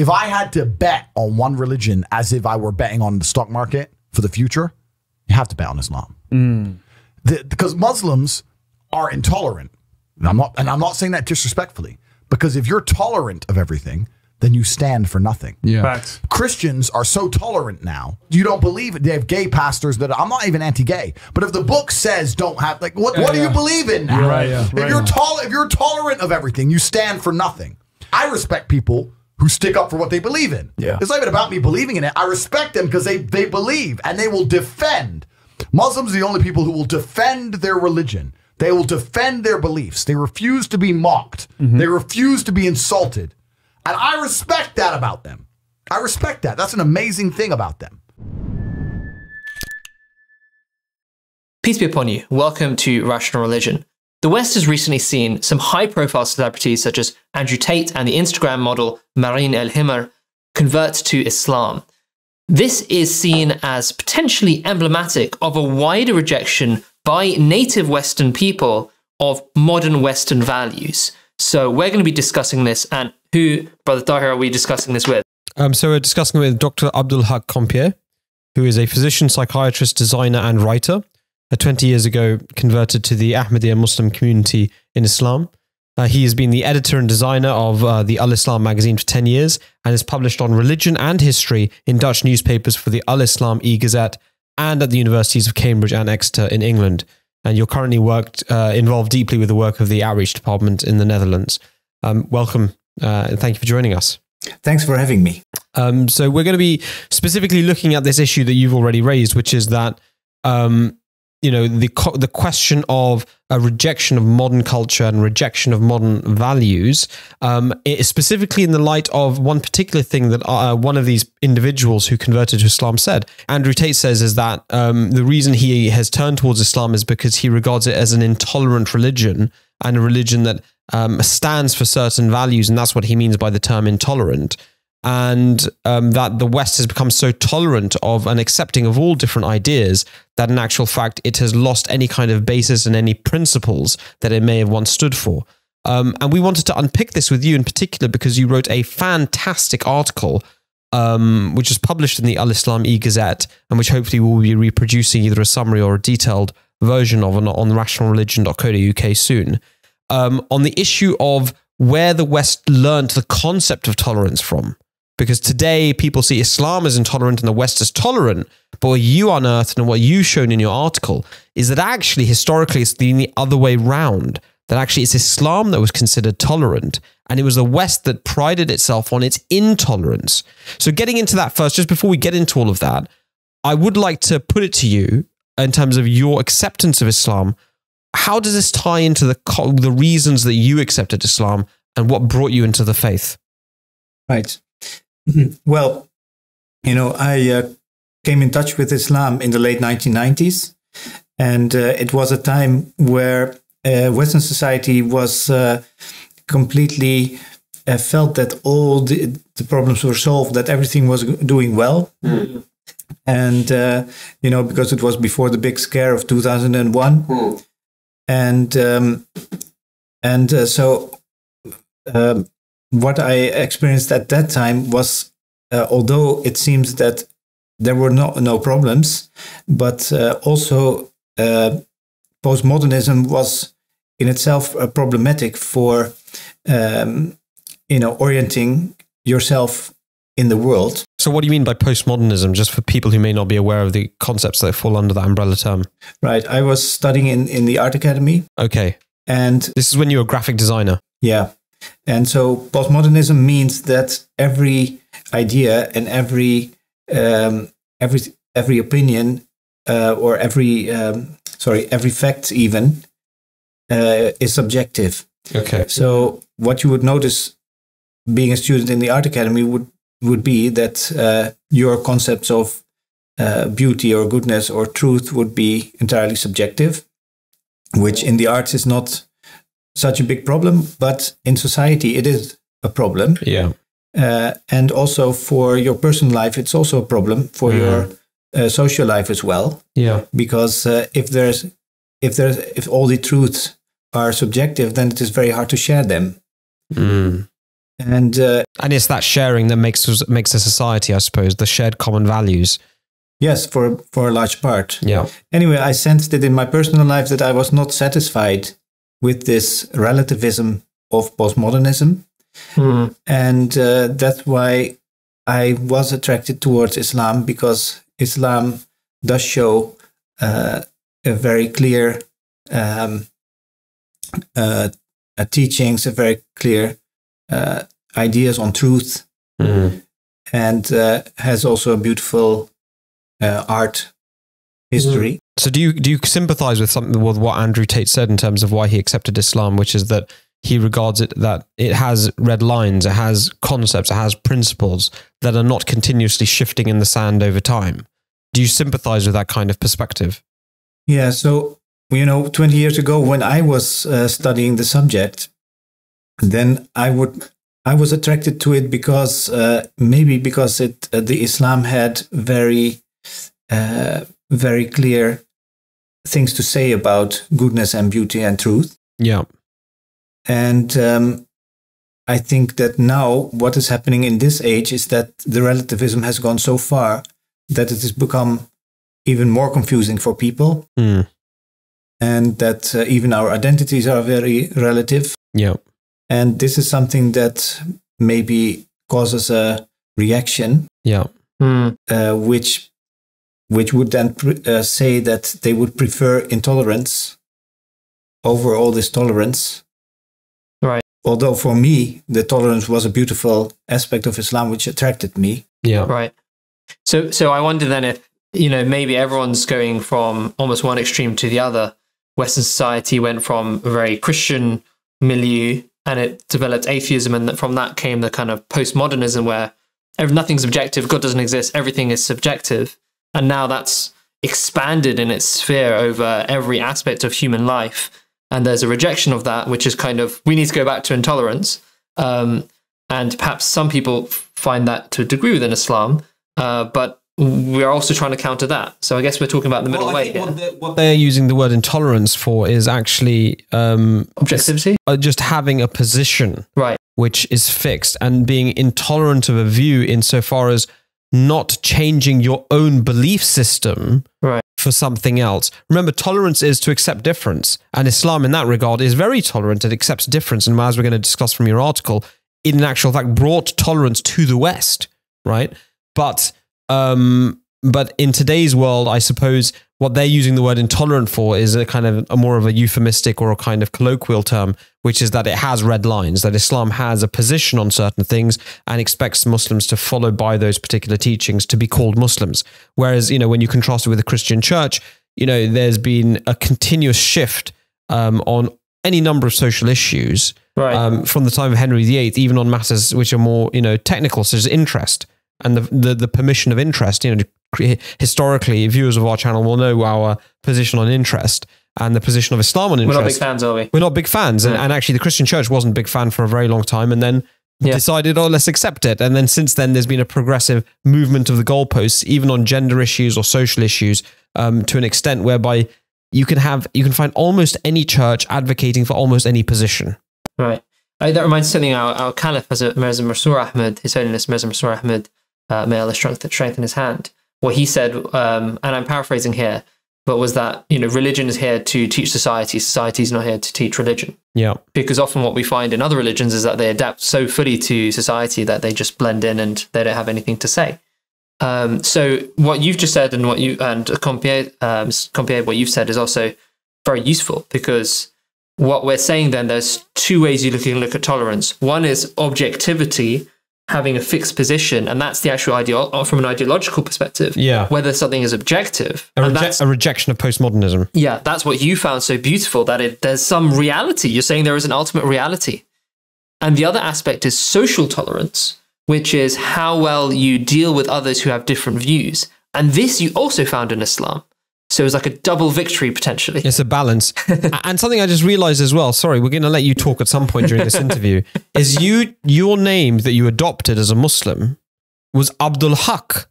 if I had to bet on one religion as if I were betting on the stock market for the future, you have to bet on Islam. Because Muslims are intolerant. And I'm not saying that disrespectfully, because if you're tolerant of everything, then you stand for nothing. Yeah. Facts. Christians are so tolerant now. You don't believe it. They have gay pastors that I'm not even anti-gay, but if the book says don't have, like, what do you believe in now? Right, yeah. If you're tolerant of everything, you stand for nothing. I respect people who stick up for what they believe in. Yeah. It's not even about me believing in it. I respect them because they believe and they will defend. Muslims are the only people who will defend their religion. They will defend their beliefs. They refuse to be mocked. They refuse to be insulted. And I respect that about them. I respect that. That's an amazing thing about them. Peace be upon you. Welcome to Rational Religion. The West has recently seen some high-profile celebrities such as Andrew Tate and the Instagram model Marine El-Himar convert to Islam. This is seen as potentially emblematic of a wider rejection by native Western people of modern Western values. So we're going to be discussing this, and who, Brother Tahir, are we discussing this with? So we're discussing with Dr. Abdul Haq Compier, who is a physician, psychiatrist, designer, and writer. 20 years ago, converted to the Ahmadiyya Muslim community in Islam. He has been the editor and designer of the Al-Islam magazine for 10 years and has published on religion and history in Dutch newspapers for the Al-Islam e-Gazette and at the universities of Cambridge and Exeter in England. And you're currently involved deeply with the work of the outreach department in the Netherlands. Welcome, and thank you for joining us. Thanks for having me. So we're going to be specifically looking at this issue that you've already raised, which is that the question of a rejection of modern culture and rejection of modern values, specifically in the light of one particular thing that one of these individuals who converted to Islam said. Andrew Tate says is that the reason he has turned towards Islam is because he regards it as an intolerant religion and a religion that stands for certain values, and that's what he means by the term intolerant. And that the West has become so tolerant of and accepting of all different ideas that in actual fact it has lost any kind of basis and any principles that it may have once stood for. And we wanted to unpick this with you in particular because you wrote a fantastic article which is published in the Al-Islam e-Gazette and which hopefully we'll be reproducing either a summary or a detailed version of on rationalreligion.co.uk soon, on the issue of where the West learned the concept of tolerance from. Because today people see Islam as intolerant and the West as tolerant, but what you unearthed and what you've shown in your article is that actually historically it's been the other way round, that actually it's Islam that was considered tolerant and it was the West that prided itself on its intolerance. So getting into that first, just before we get into all of that, I would like to put it to you in terms of your acceptance of Islam. How does this tie into the reasons that you accepted Islam and what brought you into the faith? Right. Well, I came in touch with Islam in the late 1990s, and it was a time where Western society was completely felt that all the problems were solved, that everything was doing well. And, because it was before the big scare of 2001. So what I experienced at that time was, although it seems that there were no problems, but also postmodernism was in itself problematic for, orienting yourself in the world. So what do you mean by postmodernism, just for people who may not be aware of the concepts that fall under that umbrella term? Right. I was studying in the art academy. Okay. And this is when you were a graphic designer. Yeah. And so postmodernism means that every idea and every opinion or every fact even is subjective. Okay. So what you would notice being a student in the art academy would be that your concepts of beauty or goodness or truth would be entirely subjective, which in the arts is not such a big problem, but in society it is a problem. Yeah. And also for your personal life, it's also a problem for your social life as well. Yeah. Because if all the truths are subjective, then it is very hard to share them. And it's that sharing that makes a society, I suppose, the shared common values. Yes, for a large part. Yeah. Anyway, I sensed it in my personal life that I was not satisfied with this relativism of postmodernism. And that's why I was attracted towards Islam, because Islam does show a very clear teachings, a very clear ideas on truth, and has also a beautiful art history. So do you sympathize with something with what Andrew Tate said in terms of why he accepted Islam, which is that he regards it that it has red lines, it has concepts, it has principles that are not continuously shifting in the sand over time? Do you sympathize with that kind of perspective? Yeah, so 20 years ago when I was studying the subject, then I was attracted to it because maybe because the Islam had very clear things to say about goodness and beauty and truth. Yeah. And I think that now what is happening in this age is that the relativism has gone so far that it has become even more confusing for people. And that even our identities are very relative. Yeah. And this is something that maybe causes a reaction. Yeah. Which would then say that they would prefer intolerance over all this tolerance. Right. Although for me, the tolerance was a beautiful aspect of Islam which attracted me. Yeah. Right. So I wonder then if, maybe everyone's going from almost one extreme to the other. Western society went from a very Christian milieu and it developed atheism, and from that came the kind of postmodernism where nothing's objective, God doesn't exist, everything is subjective. And now that's expanded in its sphere over every aspect of human life. And there's a rejection of that, which is kind of, we need to go back to intolerance. And perhaps some people find that to a degree within Islam, but we're also trying to counter that. So I guess we're talking about the middle way here. What they're using the word intolerance for is actually objectivity, just having a position, right, which is fixed, and being intolerant of a view insofar as not changing your own belief system, right, for something else. Remember, tolerance is to accept difference, and Islam in that regard is very tolerant. It accepts difference, and as we're going to discuss from your article, it in actual fact brought tolerance to the West, right? But in today's world, I suppose what they're using the word intolerant for is a kind of a more of a euphemistic or a kind of colloquial term, which is that it has red lines, that Islam has a position on certain things and expects Muslims to follow by those particular teachings to be called Muslims. Whereas, when you contrast it with the Christian church, there's been a continuous shift on any number of social issues, right, from the time of Henry VIII, even on matters which are more, technical, such as interest. And the permission of interest, historically, viewers of our channel will know our position on interest and the position of Islam on interest. We're not big fans, are we? We're not big fans. Yeah. And actually, the Christian church wasn't a big fan for a very long time, and then decided, let's accept it. And then since then, there's been a progressive movement of the goalposts, even on gender issues or social issues, to an extent whereby you can find almost any church advocating for almost any position. Right. That reminds me of something our Caliph, Mirza Masroor Ahmad, His Holiness Mirza Masroor Ahmad, may Allah strengthen his hand. What he said, and I'm paraphrasing here, but was that, religion is here to teach society. Society is not here to teach religion. Yeah. Because often what we find in other religions is that they adapt so fully to society that they just blend in and they don't have anything to say. So what you've just said and what Compier, what you've said is also very useful, because what we're saying then, there's two ways you can look at tolerance. One is objectivity, having a fixed position, and that's the actual from an ideological perspective. Yeah. Whether something is objective. A rejection of postmodernism. Yeah, that's what you found so beautiful, that there's some reality. You're saying there is an ultimate reality. And the other aspect is social tolerance, which is how well you deal with others who have different views. And this you also found in Islam. So it was like a double victory, potentially. It's a balance. And something I just realized as well, sorry, we're going to let you talk at some point during this interview, is your name that you adopted as a Muslim was Abdul Haq.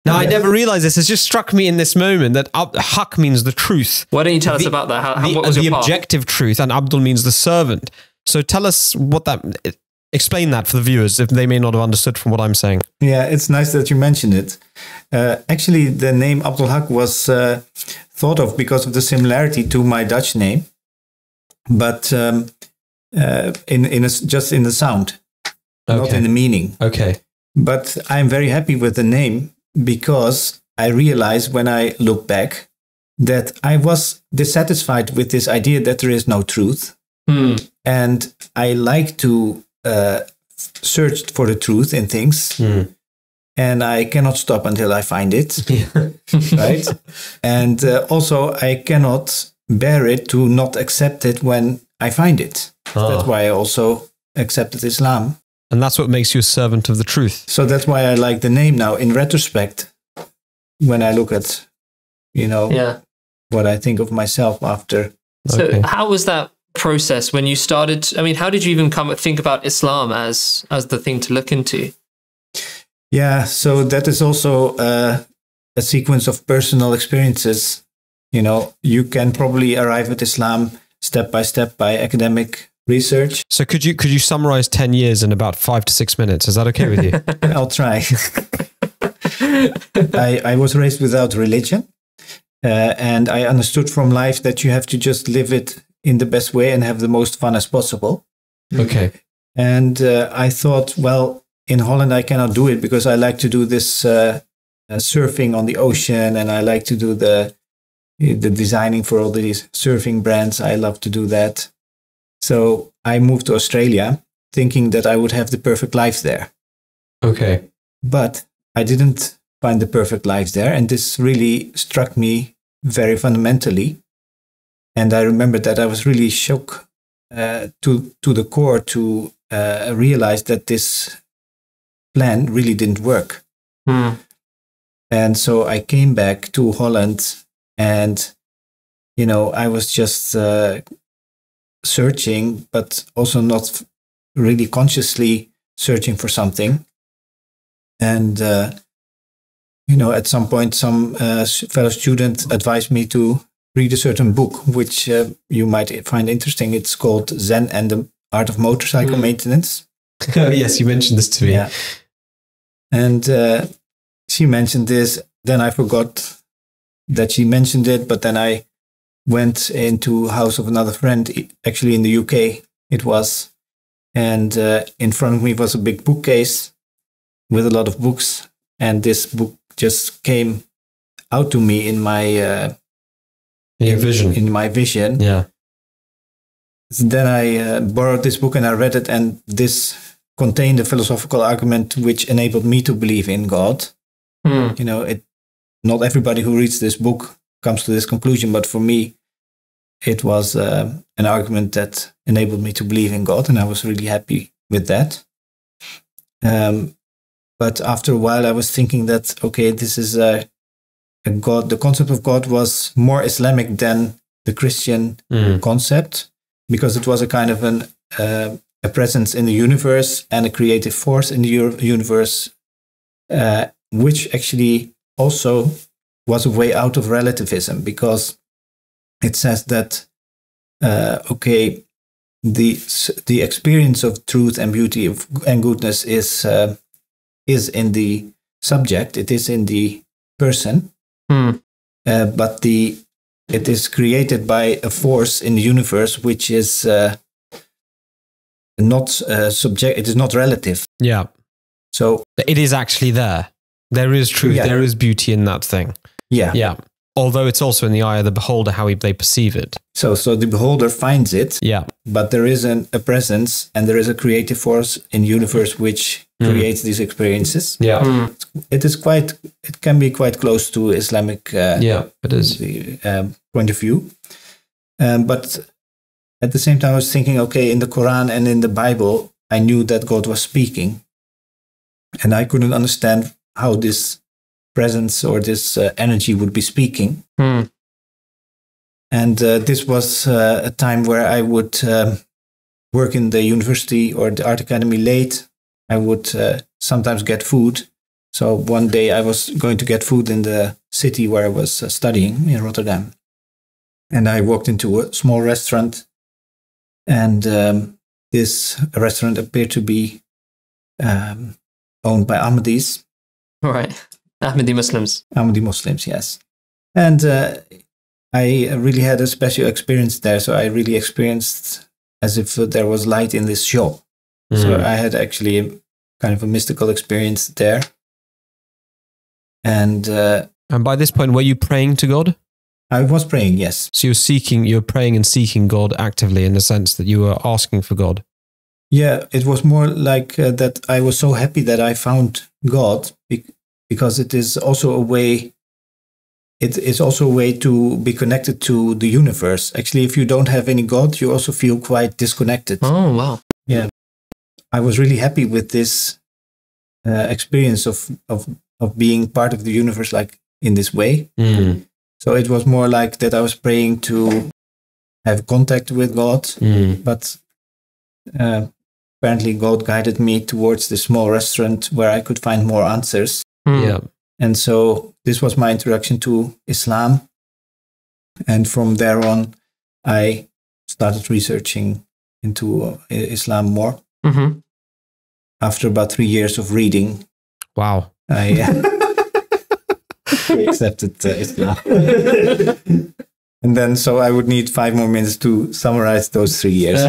Now, I never realized this. It just struck me in this moment that Haq means the truth. Why don't you tell us about that? What was your the path? Objective truth, and Abdul means the servant. So tell us what that... Explain that for the viewers if they may not have understood from what I'm saying. Yeah, it's nice that you mentioned it. Actually, the name Abdulhaq was thought of because of the similarity to my Dutch name, but just in the sound, not in the meaning. Okay. But I'm very happy with the name because I realized when I look back that I was dissatisfied with this idea that there is no truth. And I like to search for the truth in things. And I cannot stop until I find it. Right? And also I cannot bear it to not accept it when I find it. That's why I also accepted Islam. And that's what makes you a servant of the truth. So that's why I like the name now. In retrospect, when I look at, what I think of myself after. So how was that process when you started? I mean, how did you even think about Islam as the thing to look into? Yeah, so that is also a sequence of personal experiences. You can probably arrive at Islam step by step by academic research. So could you summarize 10 years in about 5 to 6 minutes? Is that okay with you? I'll try. I was raised without religion, and I understood from life that you have to just live it in the best way and have the most fun as possible. Okay. And I thought, well, in Holland I cannot do it because I like to do this surfing on the ocean, and I like to do the designing for all these surfing brands. I love to do that. So I moved to Australia thinking that I would have the perfect life there. Okay. But I didn't find the perfect life there. And this really struck me very fundamentally. And I remember that I was really shocked to the core to realize that this plan really didn't work. And so I came back to Holland and, I was just searching, but also not really consciously searching for something. And, at some point, some fellow student advised me to read a certain book, which you might find interesting. It's called Zen and the Art of Motorcycle Maintenance. Yes, you mentioned this to me. Yeah. And she mentioned this. Then I forgot that she mentioned it, but then I went into house of another friend, actually in the UK it was. And in front of me was a big bookcase with a lot of books. And this book just came out to me in my vision. In my vision. Yeah. So then I borrowed this book and I read it, and this contained a philosophical argument which enabled me to believe in God. Not everybody who reads this book comes to this conclusion, but for me, it was an argument that enabled me to believe in God, and I was really happy with that. But after a while, I was thinking that, okay, this is a God. The concept of God was more Islamic than the Christian concept, because it was a kind of a presence in the universe and a creative force in the universe, which actually also was a way out of relativism, because it says that, the experience of truth and beauty and goodness is in the subject, it is in the person, but it is created by a force in the universe which is not subject. It is not relative. Yeah. So it is actually there. There is truth. Yeah. There is beauty in that thing. Yeah. Yeah. Although it's also in the eye of the beholder how they perceive it. So the beholder finds it. Yeah. But there is a presence and there is a creative force in the universe which creates these experiences. Yeah. It can be quite close to Islamic it is. Point of view. But at the same time, I was thinking, okay, in the Quran and in the Bible, I knew that God was speaking. And I couldn't understand how this presence or this energy would be speaking. And this was a time where I would work in the university or the art academy late. I would sometimes get food. So one day I was going to get food in the city where I was studying in Rotterdam. And I walked into a small restaurant, and this restaurant appeared to be owned by Ahmadis. Right. Ahmadi Muslims. Ahmadi Muslims, yes. And I really had a special experience there. So I really experienced as if there was light in this shop. So I had actually a kind of a mystical experience there. And by this point, were you praying to God? I was praying, yes. So you're praying and seeking God actively in the sense that you were asking for God. Yeah, it was more like that I was so happy that I found God because it is also a way. It is also a way to be connected to the universe. Actually, if you don't have any God, you also feel quite disconnected. Oh, wow. Yeah. I was really happy with this experience of being part of the universe, like in this way. So it was more like that I was praying to have contact with God, but apparently God guided me towards the small restaurant where I could find more answers. Yeah. And so this was my introduction to Islam. And from there on, I started researching into Islam more. After about 3 years of reading, wow, I accepted Islam. And then, so I would need 5 more minutes to summarize those 3 years.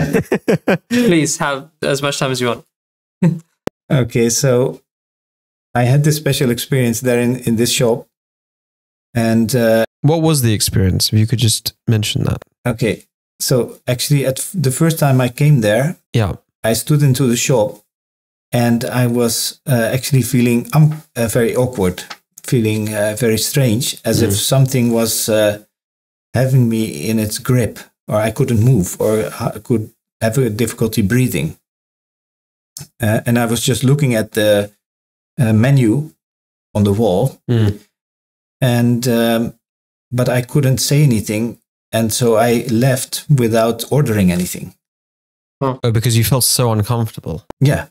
Please have as much time as you want. Okay, so I had this special experience there in this shop. And what was the experience? If you could just mention that. Okay, so actually, at the first time I came there, I stood into the shop. And I was actually feeling very awkward, feeling very strange, as if something was having me in its grip, or I couldn't move, or I could have a difficulty breathing. And I was just looking at the menu on the wall, and but I couldn't say anything, and so I left without ordering anything. Oh, because you felt so uncomfortable. Yeah.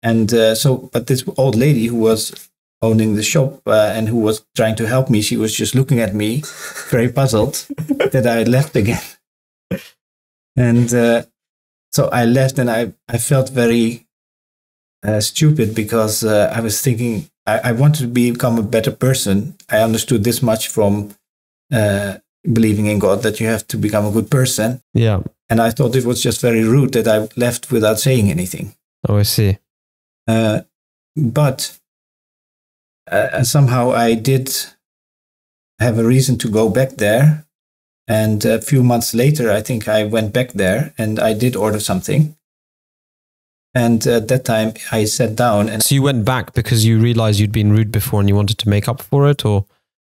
And but this old lady who was owning the shop and who was trying to help me, she was just looking at me, very puzzled that I left again. And so I left, and I felt very stupid because I was thinking I wanted to become a better person. I understood this much from believing in God, that you have to become a good person. Yeah. And I thought it was just very rude that I left without saying anything. Oh, I see. But somehow I did have a reason to go back there. And a few months later, I think I went back there and I did order something. And at that time, I sat down. And so you went back because you realized you'd been rude before and you wanted to make up for it? Or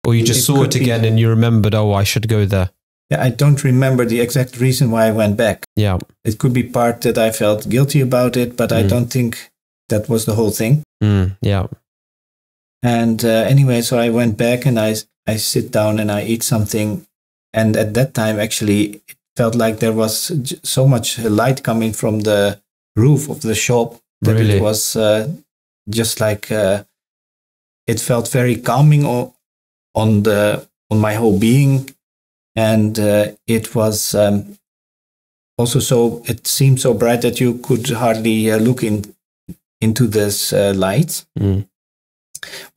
you just saw it again and you remembered, oh, I should go there? Yeah, I don't remember the exact reason why I went back. Yeah. It could be part that I felt guilty about it, but I don't think that was the whole thing. Yeah. And anyway, so I went back and I sit down and I eat something. And at that time, actually, it felt like there was so much light coming from the roof of the shop that it was just like it felt very calming on my whole being. And it was also it seemed so bright that you could hardly look into this light.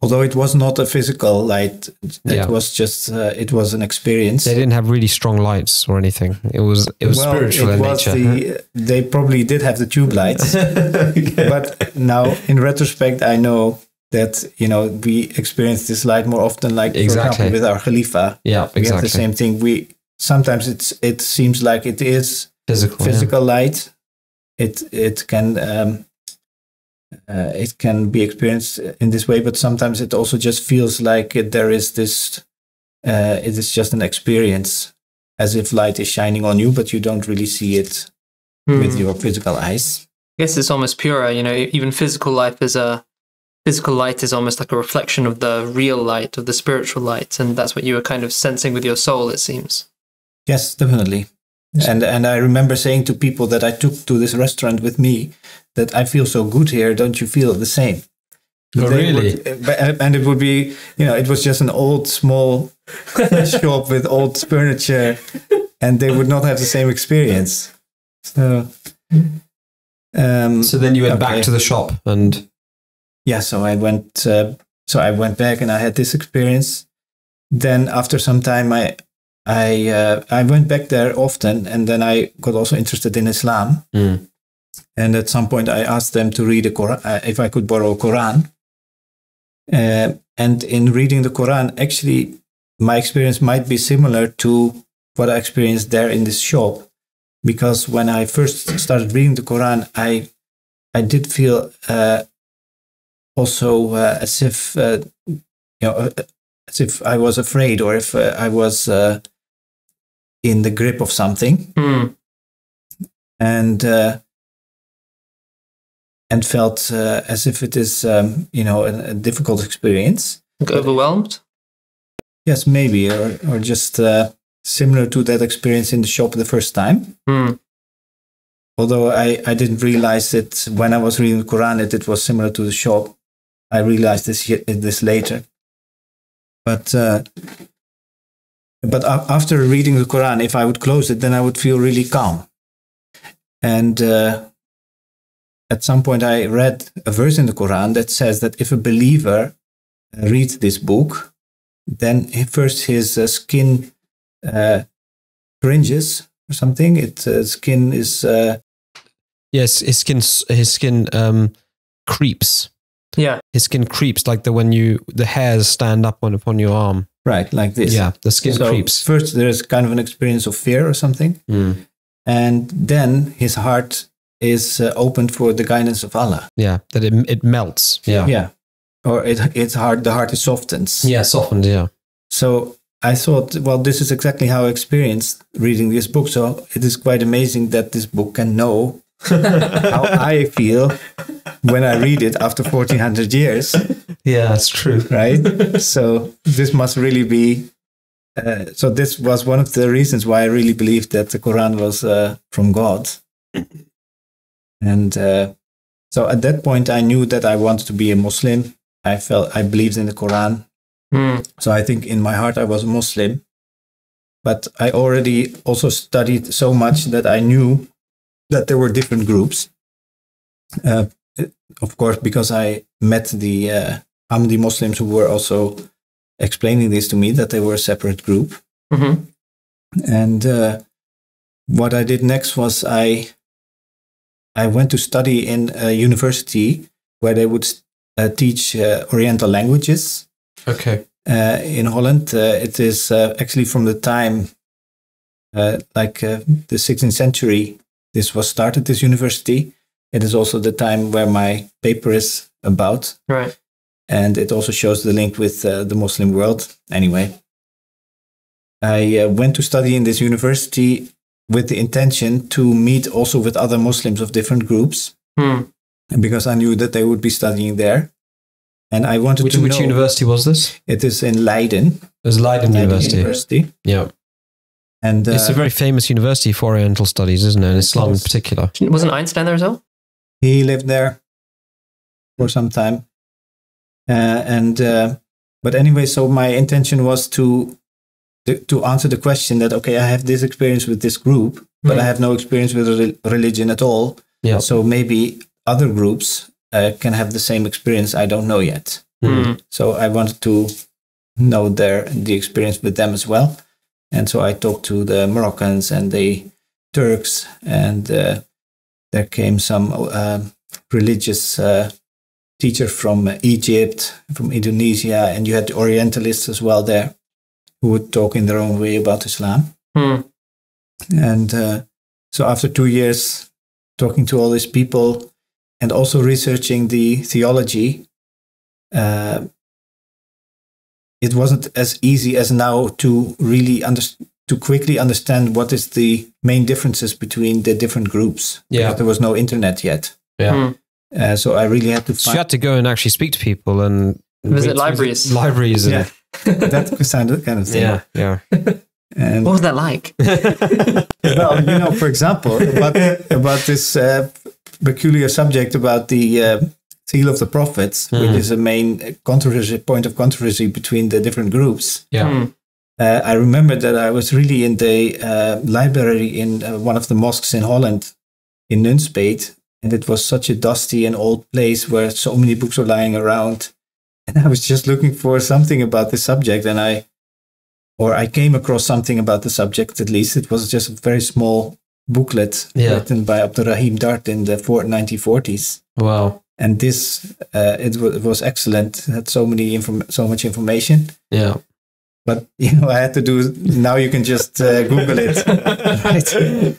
Although it was not a physical light, it was just it was an experience. They didn't have really strong lights or anything. It was spiritual in nature. They probably did have the tube lights, but now in retrospect, I know that we experience this light more often. Like for example, with our Khalifa, we have the same thing. Sometimes it seems like it is physical light. It can be experienced in this way, but sometimes it also just feels like there is this. It is just an experience, as if light is shining on you, but you don't really see it with your physical eyes. I guess it's almost purer. Even physical light is almost like a reflection of the real light, of the spiritual light, and that's what you were kind of sensing with your soul, it seems. Yes, definitely. And I remember saying to people that I took to this restaurant with me that I feel so good here. Don't you feel the same? Oh, really? And it would be, it was just an old, small shop with old furniture, and they would not have the same experience. So, So then you went back to the shop and... Yeah, so I went back and I had this experience. Then after some time, I went back there often, and then I got also interested in Islam. Mm. And at some point, I asked them to read a Quran, if I could borrow a Quran. And in reading the Quran, actually, my experience might be similar to what I experienced there in this shop. Because when I first started reading the Quran, I did feel also as if as if I was afraid, or if I was in the grip of something, and felt as if it is a difficult experience. Overwhelmed? Yes, maybe, or just similar to that experience in the shop the first time. Although I didn't realize it when I was reading the Quran, it was similar to the shop. I realized this later. But after reading the Quran, if I would close it, then I would feel really calm. And at some point, I read a verse in the Quran that says that if a believer reads this book, then first his skin cringes or something. Skin is yes, his skin creeps. Yeah, his skin creeps like when the hairs stand up upon your arm. Right, like this. Yeah, the skin creeps. First, there's kind of an experience of fear or something, and then his heart is opened for the guidance of Allah. Yeah, that it melts. Yeah, yeah, or the heart is softened. Yeah, softened. Yeah. So I thought, well, this is exactly how I experienced reading this book. So it is quite amazing that this book can know how I feel when I read it after 1400 years. Yeah, that's true. Right? So this must really be... so this was one of the reasons why I really believed that the Quran was from God. And so at that point, I knew that I wanted to be a Muslim. I believed in the Quran. So I think in my heart I was a Muslim. But I already also studied so much that I knew that there were different groups. Of course, because I met the Ahmadi Muslims who were also explaining this to me, that they were a separate group. And what I did next was I went to study in a university where they would teach Oriental languages. Okay. In Holland, it is actually from the time, the 16th century, this was started, this university. It is also the time where my paper is about. Right. And it also shows the link with the Muslim world. Anyway, I went to study in this university with the intention to meet also with other Muslims of different groups. Because I knew that they would be studying there. And I wanted to know... Which university was this? It is in Leiden. It was Leiden University. Yeah. And it's a very famous university for Oriental studies, isn't it? And Islam in particular. Wasn't Einstein there as well? He lived there for some time. But anyway, so my intention was to answer the question that, okay, I have this experience with this group, but I have no experience with religion at all. Yeah. So maybe other groups can have the same experience. I don't know yet. So I wanted to know the experience with them as well. And so I talked to the Moroccans and the Turks, and there came some religious teacher from Egypt, from Indonesia, and you had the Orientalists as well there, who would talk in their own way about Islam. And so after 2 years talking to all these people and also researching the theology, it wasn't as easy as now to really quickly understand what is the main differences between the different groups. Yeah. Because there was no internet yet. Yeah. So I really had to So you had to go and actually speak to people and visit libraries. Libraries. Yeah. That kind of thing. Yeah. Yeah. And what was that like? Well, for example, about this peculiar subject about the seal of the prophets, which is a main point of controversy between the different groups. Yeah. I remember that I was really in the library in one of the mosques in Holland, in Nunspeet, and it was such a dusty and old place where so many books were lying around. And I was just looking for something about the subject, and I came across something about the subject. At least it was just a very small booklet written by Abdulrahim Dart in the 1940s. Wow! And this it was excellent. It had so much information. Yeah. But I had to do. Now you can just Google it. Right?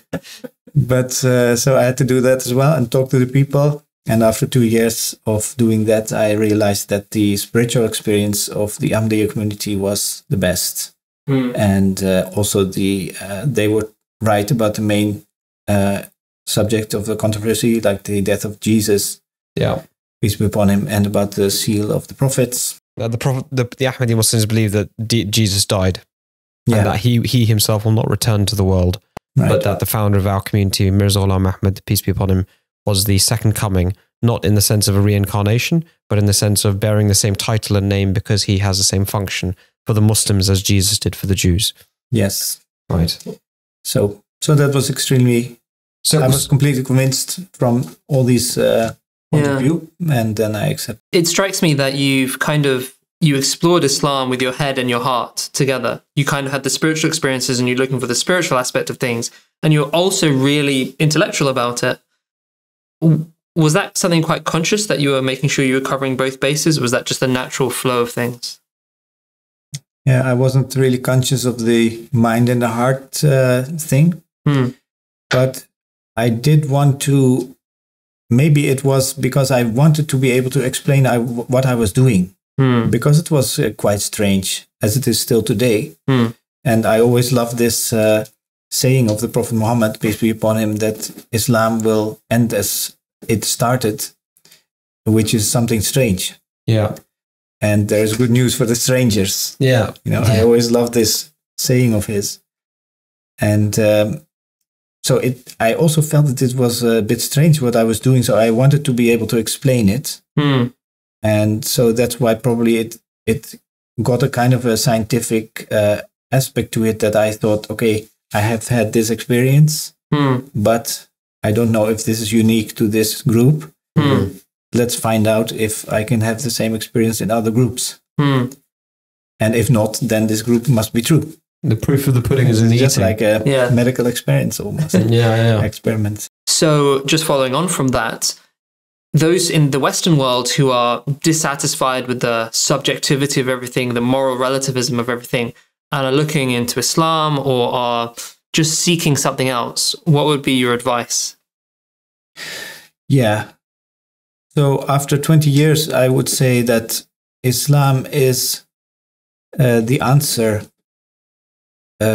But so I had to do that as well and talk to the people. And after 2 years of doing that, I realized that the spiritual experience of the Ahmadiyya community was the best. And also they were right about the main subject of the controversy, like the death of Jesus. Yeah, peace be upon him, and about the seal of the prophets. The Ahmadi Muslims believe that Jesus died, and that he himself will not return to the world, but that the founder of our community, Mirza Ghulam Ahmad, peace be upon him, was the second coming, not in the sense of a reincarnation, but in the sense of bearing the same title and name because he has the same function for the Muslims as Jesus did for the Jews. Yes. Right. So that was extremely... I was completely convinced from all these point of view, and then I accept. It strikes me that you explored Islam with your head and your heart together. You kind of had the spiritual experiences and you're looking for the spiritual aspect of things, and you're also really intellectual about it. Was that something quite conscious, that you were making sure you were covering both bases? Or was that just a natural flow of things? Yeah, I wasn't really conscious of the mind and the heart thing, but I did want to. Maybe it was because I wanted to be able to explain what I was doing, because it was quite strange, as it is still today. And I always loved this saying of the Prophet Muhammad, peace be upon him, that Islam will end as it started, which is something strange. Yeah. And there's good news for the strangers. Yeah. I always loved this saying of his. And so I also felt that it was a bit strange what I was doing, so I wanted to be able to explain it. And so that's why probably it got a kind of a scientific aspect to it, that I thought, okay, I have had this experience, but I don't know if this is unique to this group. Let's find out if I can have the same experience in other groups. And if not, then this group must be true. The proof of the pudding is in the just eating. Like a medical experience almost. Experiment. So just following on from that, those in the Western world who are dissatisfied with the subjectivity of everything, the moral relativism of everything, and are looking into Islam or are just seeking something else, what would be your advice? Yeah. So after 20 years, I would say that Islam is the answer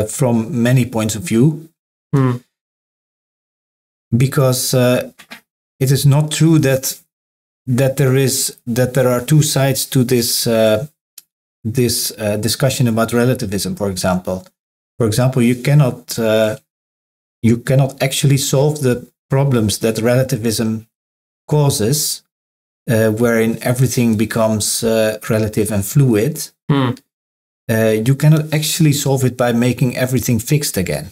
from many points of view. Because it is not true that there are two sides to this discussion about relativism. For example, you cannot actually solve the problems that relativism causes, wherein everything becomes relative and fluid. You cannot actually solve it by making everything fixed again.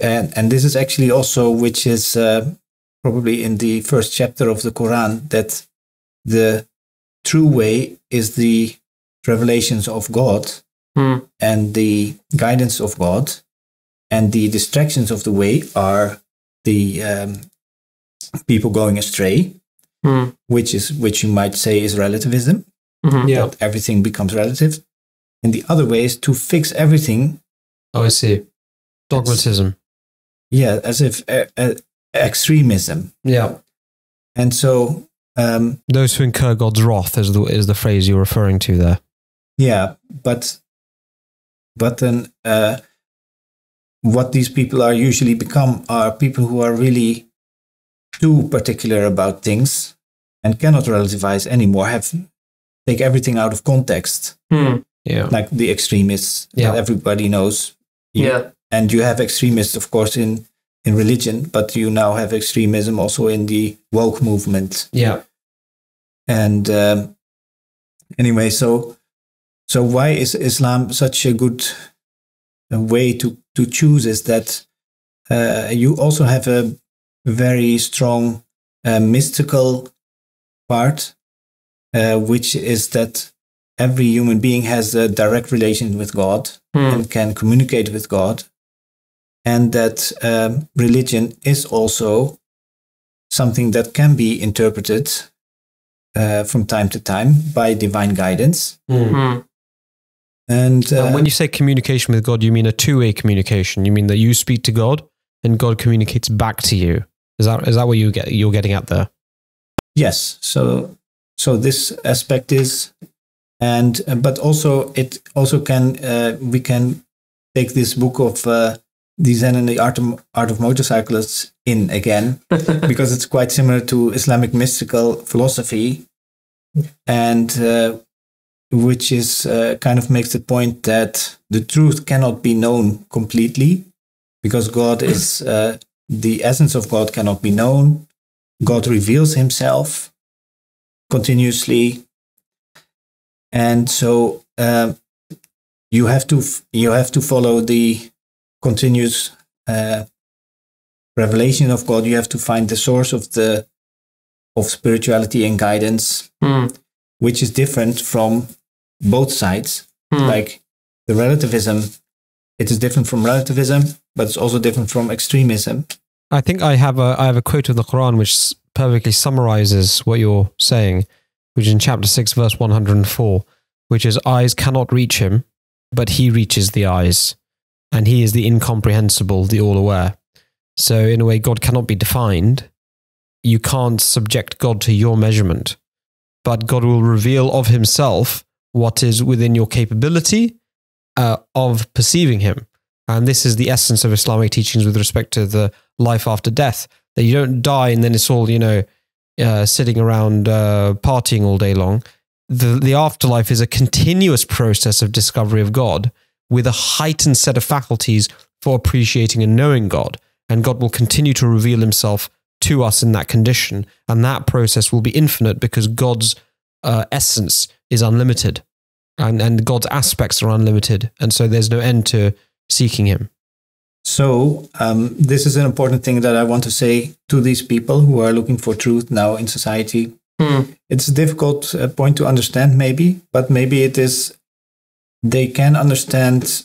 And this is actually also, which is probably in the first chapter of the Quran, that the true way is the revelations of God and the guidance of God, and the distractions of the way are the people going astray, which you might say is relativism. That everything becomes relative. And the other way is to fix everything. Oh, I see. Dogmatism. As if extremism. Yeah. And so... those who incur God's wrath is the phrase you're referring to there. Yeah, but then what these people are usually become are people who are really too particular about things and cannot relativize anymore, take everything out of context. Like the extremists that everybody knows. And you have extremists, of course, in religion, but you now have extremism also in the woke movement. And anyway, so why is Islam such a good way to choose? Is that you also have a very strong mystical part, which is that every human being has a direct relation with God and can communicate with God, and that religion is also something that can be interpreted from time to time by divine guidance. And when you say communication with God, you mean a two-way communication? You mean that you speak to God and God communicates back to you? Is that what you're getting at there? Yes. So this aspect is, and but also it also can we can take this book of the Zen and the Art of Motorcyclists in again, because it's quite similar to Islamic mystical philosophy, and which is kind of makes the point that the truth cannot be known completely, because God is the essence of God cannot be known. God reveals himself continuously, and so you have to follow the continuous revelation of God. You have to find the source of spirituality and guidance, which is different from both sides. Like the relativism, it is different from relativism, but it's also different from extremism. I think I have a quote of the Quran which perfectly summarizes what you're saying, which is in chapter 6, verse 104, which is, eyes cannot reach him, but he reaches the eyes, and he is the incomprehensible, the all-aware. So in a way, God cannot be defined. You can't subject God to your measurement, but God will reveal of himself what is within your capability of perceiving him. And this is the essence of Islamic teachings with respect to the life after death, that you don't die and then it's all, sitting around partying all day long. The afterlife is a continuous process of discovery of God with a heightened set of faculties for appreciating and knowing God. And God will continue to reveal himself to us in that condition. And that process will be infinite because God's essence is unlimited and God's aspects are unlimited. And so there's no end to seeking him. So this is an important thing that I want to say to these people who are looking for truth now in society. It's a difficult point to understand maybe, but maybe it is, they can understand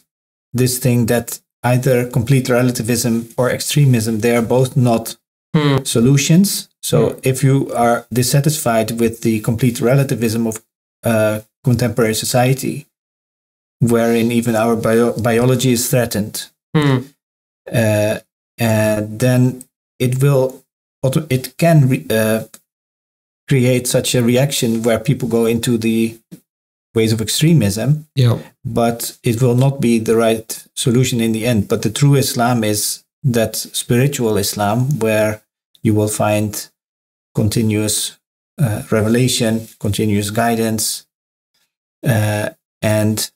this thing that either complete relativism or extremism, they are both not solutions. So if you are dissatisfied with the complete relativism of contemporary society, wherein even our biology is threatened, then it can create such a reaction where people go into the ways of extremism, but it will not be the right solution in the end. But the true Islam is that spiritual Islam where you will find continuous revelation, continuous guidance, and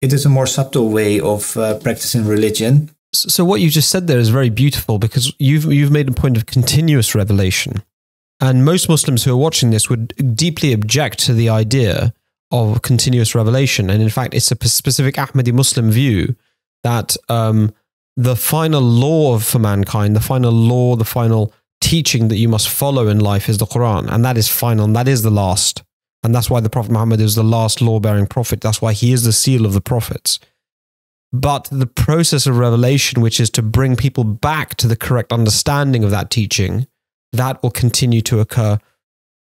it is a more subtle way of practicing religion. So what you just said there is very beautiful, because you've made a point of continuous revelation. And most Muslims who are watching this would deeply object to the idea of continuous revelation. And in fact, it's a specific Ahmadi Muslim view that the final law for mankind, the final law, the final teaching that you must follow in life is the Quran. And that is final, and that is the last. And that's why the Prophet Muhammad is the last law-bearing prophet. That's why he is the seal of the prophets. But the process of revelation, which is to bring people back to the correct understanding of that teaching, that will continue to occur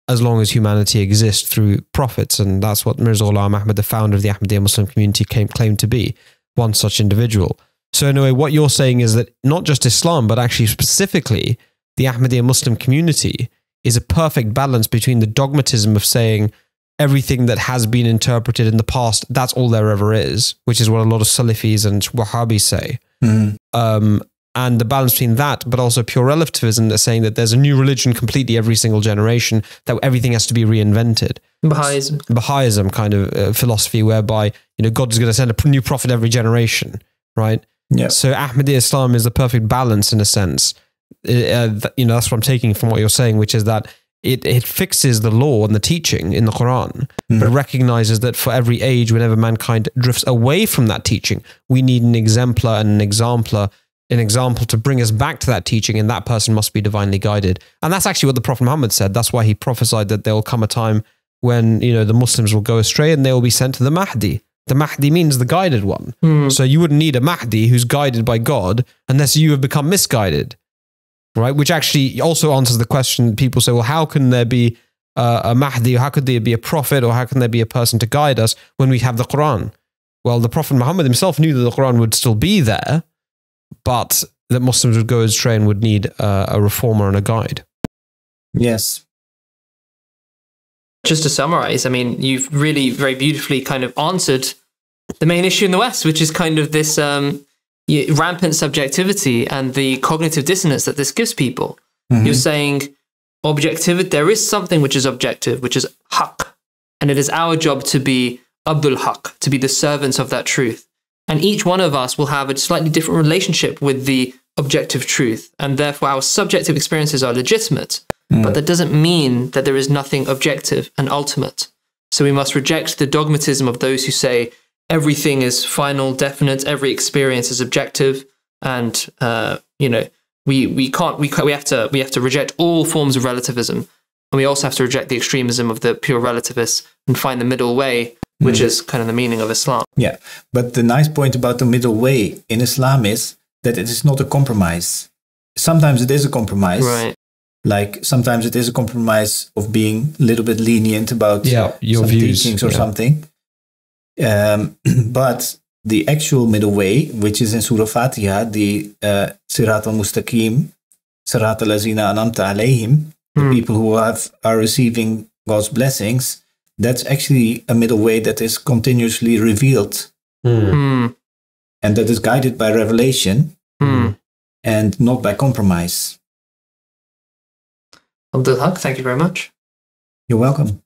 as long as humanity exists through prophets. And that's what Mirza Ghulam Ahmad, the founder of the Ahmadiyya Muslim community, claimed to be, one such individual. So in a way, what you're saying is that not just Islam, but actually specifically the Ahmadiyya Muslim community is a perfect balance between the dogmatism of saying everything that has been interpreted in the past, that's all there ever is, which is what a lot of Salafis and Wahhabis say. And the balance between that, but also pure relativism, that's saying that there's a new religion completely every single generation, that everything has to be reinvented. Baha'ism kind of philosophy whereby, God is going to send a new prophet every generation, right? Yeah. So Ahmadiyya Islam is the perfect balance in a sense. That's what I'm taking from what you're saying, which is that it fixes the law and the teaching in the Quran, but recognizes that for every age, whenever mankind drifts away from that teaching, we need an exemplar and an exemplar an example to bring us back to that teaching, and that person must be divinely guided. And that's actually what the Prophet Muhammad said. That's why he prophesied that there will come a time when, you know, the Muslims will go astray and they will be sent to the Mahdi. The Mahdi means the guided one. So you wouldn't need a Mahdi who's guided by God unless you have become misguided, right? Which actually also answers the question. People say, well, how can there be a Mahdi, or how could there be a prophet, or how can there be a person to guide us when we have the Quran? Well, the Prophet Muhammad himself knew that the Quran would still be there, but that Muslims would go astray and would need a reformer and a guide. Yes. Just to summarize, I mean, you've really very beautifully kind of answered the main issue in the West, which is kind of this rampant subjectivity and the cognitive dissonance that this gives people. You're saying objectivity, there is something which is objective, which is haq, and it is our job to be Abdul Haq, to be the servants of that truth. And each one of us will have a slightly different relationship with the objective truth, and therefore our subjective experiences are legitimate. But that doesn't mean that there is nothing objective and ultimate. So we must reject the dogmatism of those who say everything is final, definite, every experience is objective, and you know, we have to reject all forms of relativism, and we also have to reject the extremism of the pure relativists and find the middle way, which is kind of the meaning of Islam. Yeah, but the nice point about the middle way in Islam is that it is not a compromise. Sometimes it is a compromise. Right. Like sometimes it is a compromise of being a little bit lenient about your some views teachings or something. But the actual middle way, which is in Surah Fatiha, the Sirat al-Mustaqim, Sirat al-Lazina anamta alayhim, the people who are receiving God's blessings, that's actually a middle way that is continuously revealed. And that is guided by revelation and not by compromise. Abdulhaq, thank you very much. You're welcome.